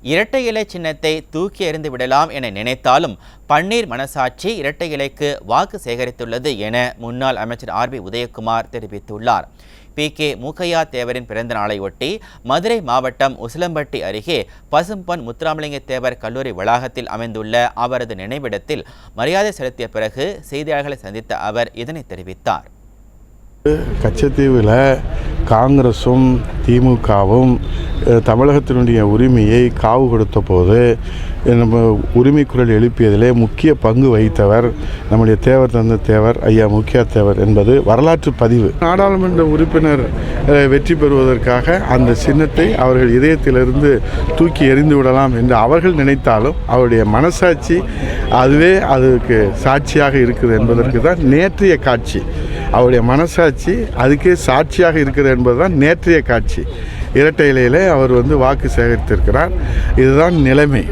இரட்டை இலை சின்னத்தை தூக்கி எறிந்து விடலாம் என நினைத்தாலும் பன்னீர் மனசாட்சி இரட்டை இலைக்கு வாக்கு சேகரித்துள்ளது என முன்னாள் அமைச்சர் ஆர்.பி. உதயகுமார் தெரிவித்துள்ளார். பி.கே. மூக்கையா தேவரின் பிறந்த நாளையொட்டி மதுரை மாவட்டம் உசிலம்பட்டி அருகே பசும்பொன் முத்துராமலிங்க தேவர் கல்லூரி வளாகத்தில் அமைந்துள்ள அவரது நினைவிடத்தில் மரியாதை செலுத்திய பிறகு செய்தியாளர்களை சந்தித்த அவர் இதனை தெரிவித்தார். கச்சத்தீவில் காங்கிரஸும் திமுகவும் தமிழகத்தினுடைய உரிமையை காவு கொடுத்த போது நம்ம உரிமை குரல் எழுப்பியதிலே முக்கிய பங்கு வகித்தவர் நம்முடைய தேவர் தந்த தேவர் ஐயா மூக்கையா தேவர் என்பது வரலாற்று பதிவு. நாடாளுமன்ற உறுப்பினர் வெற்றி பெறுவதற்காக அந்த சின்னத்தை அவர்கள் இதயத்திலிருந்து தூக்கி எறிந்து விடலாம் என்று அவர்கள் நினைத்தாலும் அவருடைய மனசாட்சி அதுவே அதுக்கு சாட்சியாக இருக்குது என்பதற்கு தான் நேற்றைய காட்சி. அவருடைய மனசாட்சி அதுக்கே சாட்சியாக இருக்கிறது என்பதுதான் நேற்றைய காட்சி. இரட்டை இலையிலே அவர் வாக்கு சேகரித்திருக்கிறார். இதுதான் நிலைமை.